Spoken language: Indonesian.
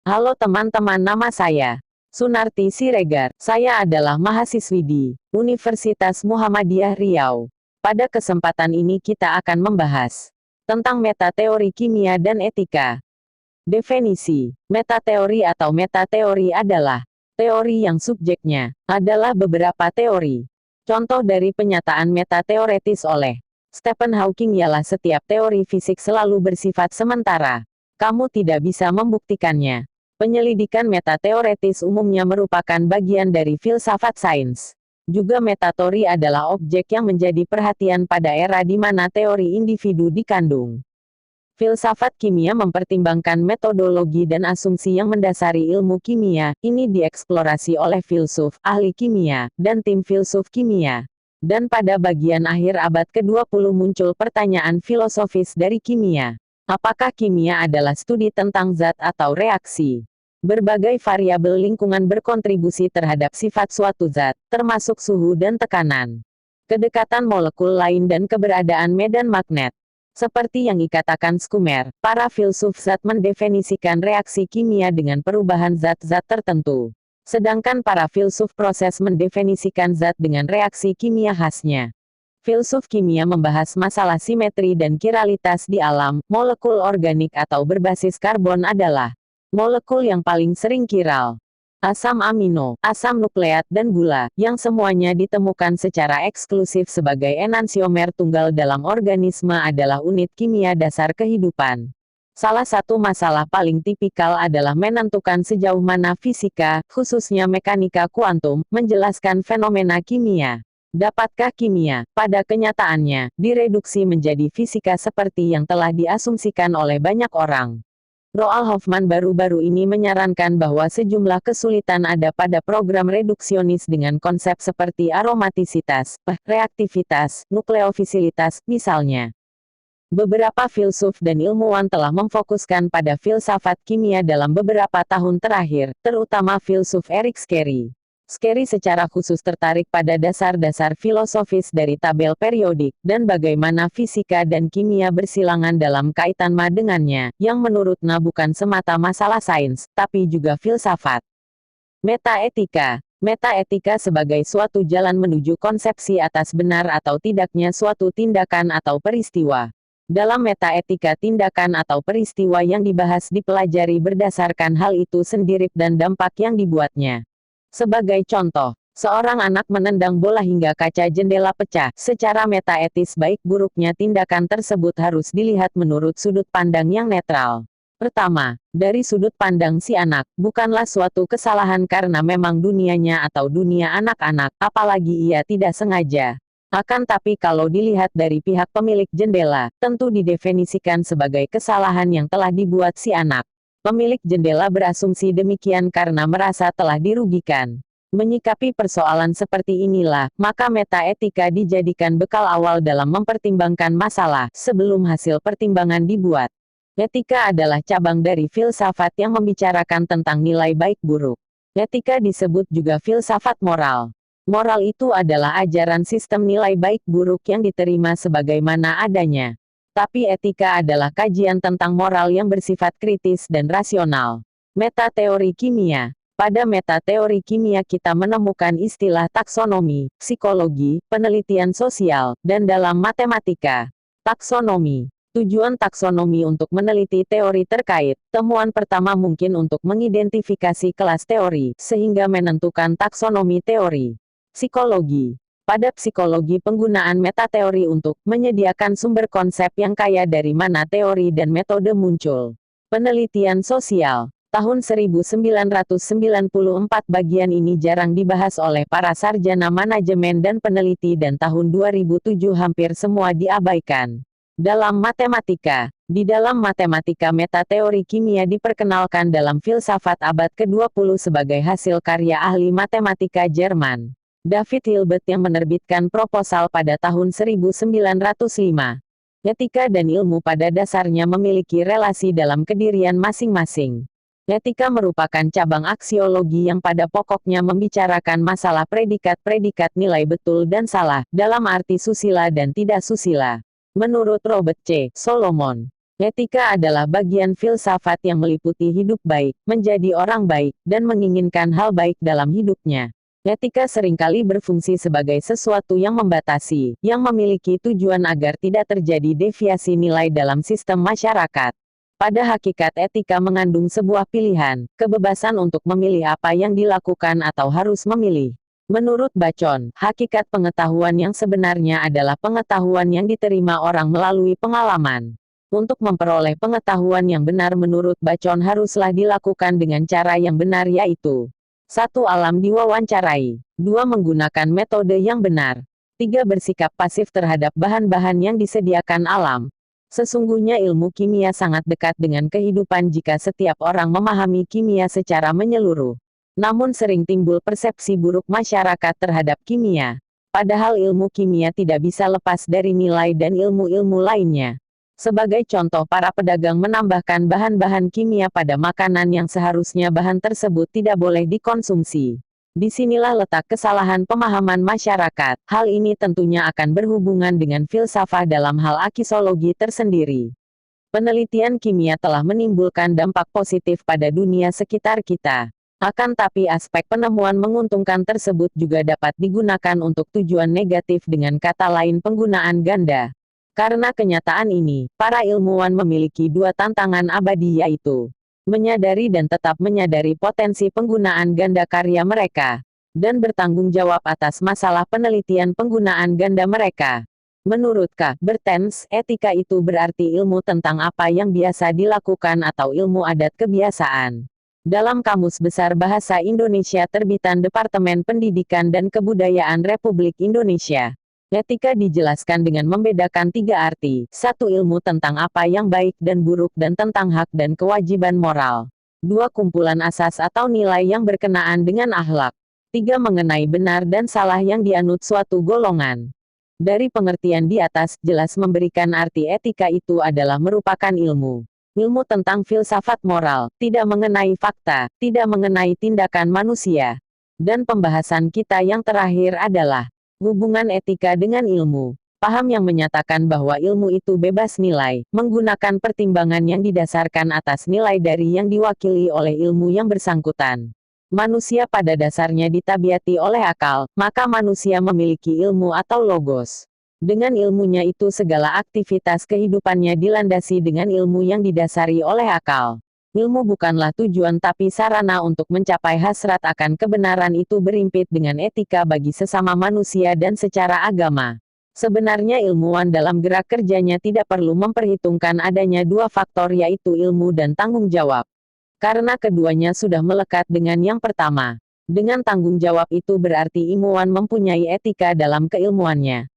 Halo teman-teman, nama saya Sunarti Siregar. Saya adalah mahasiswi di Universitas Muhammadiyah Riau. Pada kesempatan ini kita akan membahas tentang metateori kimia dan etika. Definisi metateori atau metateori adalah teori yang subjeknya adalah beberapa teori. Contoh dari penyataan metateoretis oleh Stephen Hawking ialah setiap teori fisik selalu bersifat sementara. Kamu tidak bisa membuktikannya. Penyelidikan metateoretis umumnya merupakan bagian dari filsafat sains. Juga metateori adalah objek yang menjadi perhatian pada era di mana teori individu dikandung. Filsafat kimia mempertimbangkan metodologi dan asumsi yang mendasari ilmu kimia. Ini dieksplorasi oleh filsuf, ahli kimia, dan tim filsuf kimia. Dan pada bagian akhir abad ke-20 muncul pertanyaan filosofis dari kimia. Apakah kimia adalah studi tentang zat atau reaksi? Berbagai variabel lingkungan berkontribusi terhadap sifat suatu zat, termasuk suhu dan tekanan, kedekatan molekul lain dan keberadaan medan magnet. Seperti yang dikatakan Schumer, para filsuf zat mendefinisikan reaksi kimia dengan perubahan zat-zat tertentu. Sedangkan para filsuf proses mendefinisikan zat dengan reaksi kimia khasnya. Filsuf kimia membahas masalah simetri dan kiralitas di alam. Molekul organik atau berbasis karbon adalah molekul yang paling sering kiral. Asam amino, asam nukleat dan gula, yang semuanya ditemukan secara eksklusif sebagai enantiomer tunggal dalam organisme adalah unit kimia dasar kehidupan. Salah satu masalah paling tipikal adalah menentukan sejauh mana fisika, khususnya mekanika kuantum, menjelaskan fenomena kimia. Dapatkah kimia, pada kenyataannya, direduksi menjadi fisika seperti yang telah diasumsikan oleh banyak orang? Roald Hoffmann baru-baru ini menyarankan bahwa sejumlah kesulitan ada pada program reduksionis dengan konsep seperti aromatisitas, reaktivitas, nukleofisilitas, misalnya. Beberapa filsuf dan ilmuwan telah memfokuskan pada filsafat kimia dalam beberapa tahun terakhir, terutama filsuf Eric Scarry. Scarry secara khusus tertarik pada dasar-dasar filosofis dari tabel periodik, dan bagaimana fisika dan kimia bersilangan dalam kaitan dengannya, yang menurutnya bukan semata masalah sains, tapi juga filsafat. Metaetika. Metaetika sebagai suatu jalan menuju konsepsi atas benar atau tidaknya suatu tindakan atau peristiwa. Dalam metaetika, tindakan atau peristiwa yang dibahas dipelajari berdasarkan hal itu sendiri dan dampak yang dibuatnya. Sebagai contoh, seorang anak menendang bola hingga kaca jendela pecah. Secara metaetis baik buruknya tindakan tersebut harus dilihat menurut sudut pandang yang netral. Pertama, dari sudut pandang si anak, bukanlah suatu kesalahan karena memang dunianya atau dunia anak-anak, apalagi ia tidak sengaja. Akan tapi kalau dilihat dari pihak pemilik jendela, tentu didefinisikan sebagai kesalahan yang telah dibuat si anak. Pemilik jendela berasumsi demikian karena merasa telah dirugikan. Menyikapi persoalan seperti inilah, maka metaetika dijadikan bekal awal dalam mempertimbangkan masalah, sebelum hasil pertimbangan dibuat. Etika adalah cabang dari filsafat yang membicarakan tentang nilai baik buruk. Etika disebut juga filsafat moral. Moral itu adalah ajaran sistem nilai baik buruk yang diterima sebagaimana adanya. Tapi etika adalah kajian tentang moral yang bersifat kritis dan rasional. Metateori kimia. Pada metateori kimia kita menemukan istilah taksonomi, psikologi, penelitian sosial, dan dalam matematika. Taksonomi. Tujuan taksonomi untuk meneliti teori terkait. Temuan pertama mungkin untuk mengidentifikasi kelas teori, sehingga menentukan taksonomi teori. Psikologi. Pada psikologi penggunaan metateori untuk menyediakan sumber konsep yang kaya dari mana teori dan metode muncul. Penelitian sosial. Tahun 1994 bagian ini jarang dibahas oleh para sarjana manajemen dan peneliti dan tahun 2007 hampir semua diabaikan. Dalam matematika. Di dalam matematika metateori kimia diperkenalkan dalam filsafat abad ke-20 sebagai hasil karya ahli matematika Jerman. David Hilbert yang menerbitkan proposal pada tahun 1905. Etika dan ilmu pada dasarnya memiliki relasi dalam kedirian masing-masing. Etika merupakan cabang aksiologi yang pada pokoknya membicarakan masalah predikat-predikat nilai betul dan salah, dalam arti susila dan tidak susila. Menurut Robert C. Solomon, Etika adalah bagian filsafat yang meliputi hidup baik, menjadi orang baik, dan menginginkan hal baik dalam hidupnya. Etika seringkali berfungsi sebagai sesuatu yang membatasi, yang memiliki tujuan agar tidak terjadi deviasi nilai dalam sistem masyarakat. Pada hakikat etika mengandung sebuah pilihan, kebebasan untuk memilih apa yang dilakukan atau harus memilih. Menurut Bacon, hakikat pengetahuan yang sebenarnya adalah pengetahuan yang diterima orang melalui pengalaman. Untuk memperoleh pengetahuan yang benar menurut Bacon haruslah dilakukan dengan cara yang benar yaitu 1. Alam diwawancarai. 2. Menggunakan metode yang benar. 3. Bersikap pasif terhadap bahan-bahan yang disediakan alam. Sesungguhnya ilmu kimia sangat dekat dengan kehidupan jika setiap orang memahami kimia secara menyeluruh. Namun sering timbul persepsi buruk masyarakat terhadap kimia. Padahal ilmu kimia tidak bisa lepas dari nilai dan ilmu-ilmu lainnya. Sebagai contoh, para pedagang menambahkan bahan-bahan kimia pada makanan yang seharusnya bahan tersebut tidak boleh dikonsumsi. Disinilah letak kesalahan pemahaman masyarakat. Hal ini tentunya akan berhubungan dengan filsafat dalam hal akisologi tersendiri. Penelitian kimia telah menimbulkan dampak positif pada dunia sekitar kita. Akan tapi aspek penemuan menguntungkan tersebut juga dapat digunakan untuk tujuan negatif, dengan kata lain penggunaan ganda. Karena kenyataan ini, para ilmuwan memiliki dua tantangan abadi yaitu menyadari dan tetap menyadari potensi penggunaan ganda karya mereka, dan bertanggung jawab atas masalah penelitian penggunaan ganda mereka. Menurut K. Bertens, etika itu berarti ilmu tentang apa yang biasa dilakukan atau ilmu adat kebiasaan. Dalam Kamus Besar Bahasa Indonesia terbitan Departemen Pendidikan dan Kebudayaan Republik Indonesia, etika dijelaskan dengan membedakan tiga arti. 1. Ilmu tentang apa yang baik dan buruk dan tentang hak dan kewajiban moral. 2. Kumpulan asas atau nilai yang berkenaan dengan akhlak. 3. Mengenai benar dan salah yang dianut suatu golongan. Dari pengertian di atas, jelas memberikan arti etika itu adalah merupakan ilmu. Ilmu tentang filsafat moral, tidak mengenai fakta, tidak mengenai tindakan manusia. Dan pembahasan kita yang terakhir adalah hubungan etika dengan ilmu. Paham yang menyatakan bahwa ilmu itu bebas nilai, menggunakan pertimbangan yang didasarkan atas nilai dari yang diwakili oleh ilmu yang bersangkutan. Manusia pada dasarnya ditabiati oleh akal, maka manusia memiliki ilmu atau logos. Dengan ilmunya itu segala aktivitas kehidupannya dilandasi dengan ilmu yang didasari oleh akal. Ilmu bukanlah tujuan tapi sarana untuk mencapai hasrat akan kebenaran. Itu berimpit dengan etika bagi sesama manusia dan secara agama. Sebenarnya ilmuwan dalam gerak kerjanya tidak perlu memperhitungkan adanya dua faktor yaitu ilmu dan tanggung jawab. Karena keduanya sudah melekat dengan yang pertama. Dengan tanggung jawab itu berarti ilmuwan mempunyai etika dalam keilmuannya.